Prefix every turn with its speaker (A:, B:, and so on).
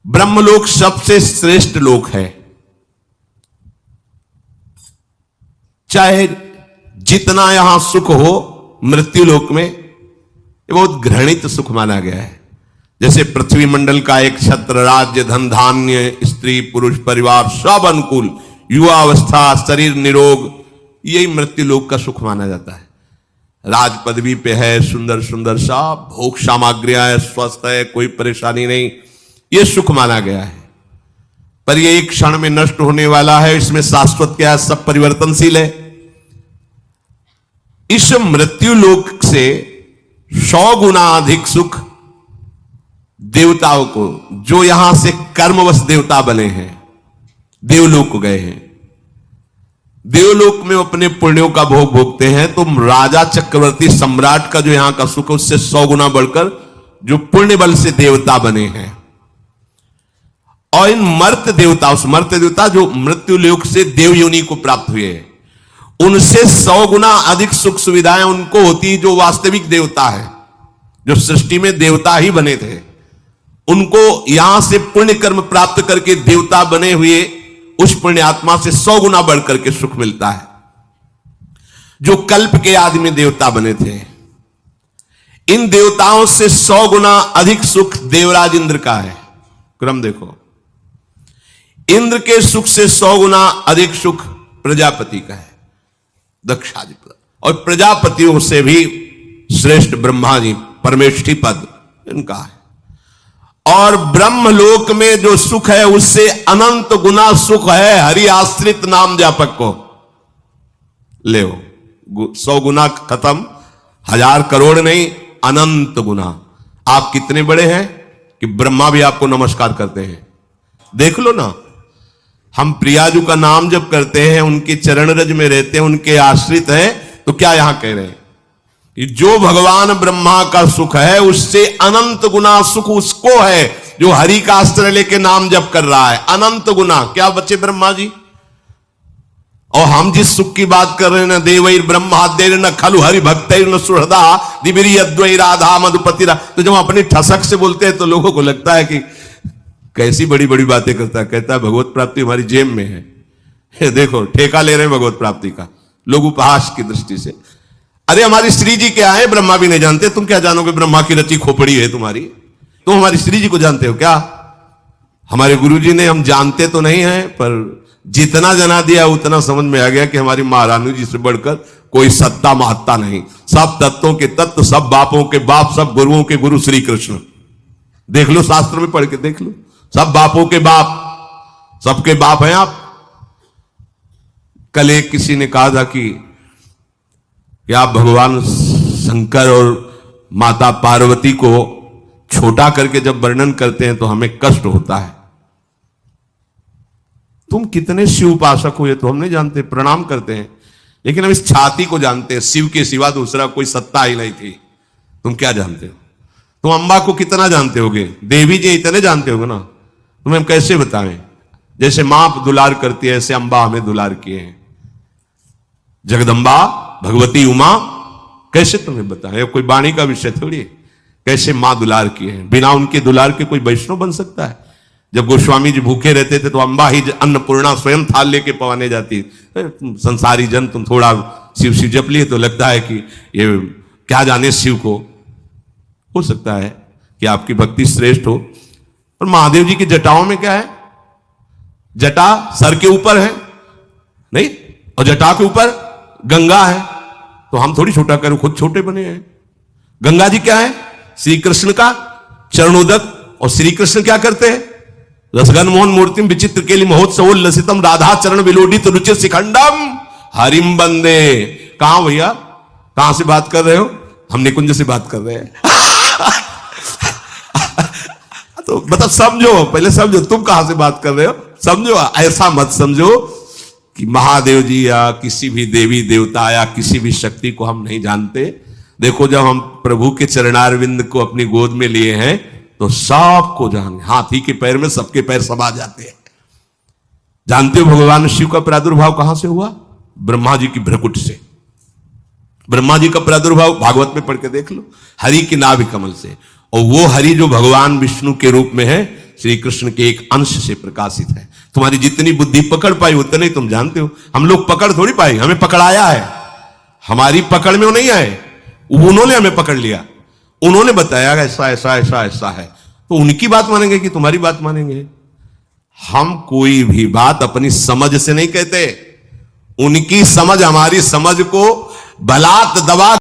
A: ब्रह्मलोक सबसे श्रेष्ठ लोक है। चाहे जितना यहां सुख हो, मृत्यु लोक में ये बहुत घृणित सुख माना गया है। जैसे पृथ्वी मंडल का एक छत्र, राज्य, धन, धान्य, स्त्री, पुरुष, परिवार सब अनुकूल, युवावस्था, शरीर निरोग, यही मृत्यु लोक का सुख माना जाता है। राज पदवी पे है, सुंदर सुंदर सा, भोग सामग्रियां है, स्वस्थ है, कोई परेशानी नहीं, ये सुख माना गया है। पर ये एक क्षण में नष्ट होने वाला है, इसमें शाश्वत क्या है, सब परिवर्तनशील है। इस मृत्यु लोक से 100 गुना अधिक सुख देवताओं को, जो यहां से कर्मवश देवता बने हैं, देवलोक को गए हैं। देवलोक में अपने पुण्यों का भोग भोगते हैं, तो राजा चक्रवर्ती सम्राट का जो यहां का सुख है उससे 100 गुना बढ़कर जो पुण्य बल से देवता बने हैं। और इन मर्त देवता, उस मर्त देवता जो मृत्यु लोक से देव योनि को प्राप्त हुए हैं, उनसे 100 गुना अधिक सुख सुविधाएं उनको होती जो वास्तविक देवता है, जो सृष्टि में देवता ही बने थे। उनको यहां से पुण्य कर्म प्राप्त करके देवता बने हुए उस पुण्य आत्मा से 100 गुना बढ़कर के सुख मिलता है, जो कल्प के आदमी देवता बने थे। इन देवताओं से 100 गुना अधिक सुख देवराज इंद्र का है। क्रम देखो, इंद्र के सुख से 100 गुना अधिक सुख प्रजापति का है, दक्षाधिपति, और प्रजापतियों से भी श्रेष्ठ ब्रह्मा जी, परमेष्ठी पद इनका है। और ब्रह्मलोक में जो सुख है उससे अनंत गुना सुख है हरि आश्रित नाम जापक को। ले 100 गुना खत्म, 1000 करोड़ नहीं, अनंत गुना। आप कितने बड़े हैं कि ब्रह्मा भी आपको नमस्कार करते हैं। देख लो ना, हम प्रियाजू का नाम जब करते हैं, उनके चरण रज में रहते हैं, उनके आश्रित हैं, तो क्या यहां कह रहे हैं कि जो भगवान ब्रह्मा का सुख है उससे अनंत गुना सुख उसको है जो हरि का आश्रय लेके नाम जप कर रहा है। अनंत गुना। क्या बच्चे ब्रह्मा जी? और हम जिस सुख की बात कर रहे हैं, न देवैर ब्रह्माद्यैर न खलु हरि भक्तैर न सुहृदा दिबिरी अद्वै राधा मधुपति, तो जब अपनी ठसक से बोलते हैं तो लोगों को लगता है कि कैसी बड़ी बड़ी बातें करता है। कहता है भगवत प्राप्ति हमारी जेब में है। देखो, ठेका ले रहे हैं भगवत प्राप्ति का लोग उपहास की दृष्टि से। अरे हमारी श्री जी क्या है ब्रह्मा भी नहीं जानते, तुम क्या जानोगे? ब्रह्मा की रची खोपड़ी है तुम्हारी, तुम हमारी श्री जी को जानते हो क्या? हमारे गुरु जी ने, हम जानते तो नहीं है, पर जितना जना दिया उतना समझ में आ गया कि हमारी महारानी जी से बढ़कर कोई सत्ता महत्ता नहीं। सब तत्वों के तत्व, सब बापों के बाप, सब गुरुओं के गुरु श्री कृष्ण। देख लो, शास्त्र में पढ़ के देख लो, सब बापों के बाप, सबके बाप हैं आप। कल एक किसी ने कहा था कि आप भगवान शंकर और माता पार्वती को छोटा करके जब वर्णन करते हैं तो हमें कष्ट होता है। तुम कितने शिव उपासक हो ये तो हम नहीं जानते, प्रणाम करते हैं, लेकिन हम इस छाती को जानते हैं। शिव के सिवा दूसरा कोई सत्ता ही नहीं थी। तुम क्या जानते हो? तुम अंबा को कितना जानते होगे? देवी जी इतने जानते होगे ना, तुम्हें हम कैसे बताएं? जैसे मां दुलार करती है, ऐसे अंबा हमें दुलार किए हैं। जगदंबा भगवती उमा, कैसे तुम्हें बताएं? कोई वाणी का विषय थोड़ी है। कैसे मां दुलार किए हैं, बिना उनके दुलार के कोई वैष्णव बन सकता है? जब गोस्वामी जी भूखे रहते थे तो अंबा ही अन्नपूर्णा स्वयं थाल लेके पवाने जाती। संसारी जन तुम थोड़ा शिव शिव जप लिए तो लगता है कि ये क्या जाने शिव को। हो सकता है कि आपकी भक्ति श्रेष्ठ हो, पर महादेव जी की जटाओं में क्या है? जटा सर के ऊपर है नहीं, और जटा के ऊपर गंगा है। तो हम थोड़ी छोटा करें, खुद छोटे बने हैं। गंगा जी क्या है? श्री कृष्ण का चरणोदक। और श्री कृष्ण क्या करते हैं? रसगन मोहन मूर्तिम विचित्र केली महोत्सव लसितम राधा चरण विलोडित रुचि शिखंडम हरिम बंदे। कहां भैया, कहां से बात कर रहे हो? हम निकुंज से बात कर रहे हैं। तो मतलब समझो, पहले समझो तुम कहां से बात कर रहे हो, समझो। ऐसा मत समझो कि महादेव जी या किसी भी देवी देवता या किसी भी शक्ति को हम नहीं जानते। देखो, जब हम प्रभु के चरणारविंद को अपनी गोद में लिए हैं तो सबको जान, हाथी के पैर में सबके पैर समा जाते हैं। जानते हो भगवान शिव का प्रादुर्भाव कहां से हुआ? ब्रह्मा जी की भ्रकुट से। ब्रह्मा जी का प्रादुर्भाव भागवत में पढ़ के देख लो, हरि की नाभि कमल से। और वो हरि जो भगवान विष्णु के रूप में है, श्री कृष्ण के एक अंश से प्रकाशित है। तुम्हारी जितनी बुद्धि पकड़ पाई उतने तुम जानते हो। हम लोग पकड़ थोड़ी पाए, हमें पकड़ाया है। हमारी पकड़ में वो नहीं आए, उन्होंने हमें पकड़ लिया, उन्होंने बताया ऐसा ऐसा ऐसा ऐसा है, तो उनकी बात मानेंगे कि तुम्हारी बात मानेंगे? हम कोई भी बात अपनी समझ से नहीं कहते, उनकी समझ हमारी समझ को बलात् दबा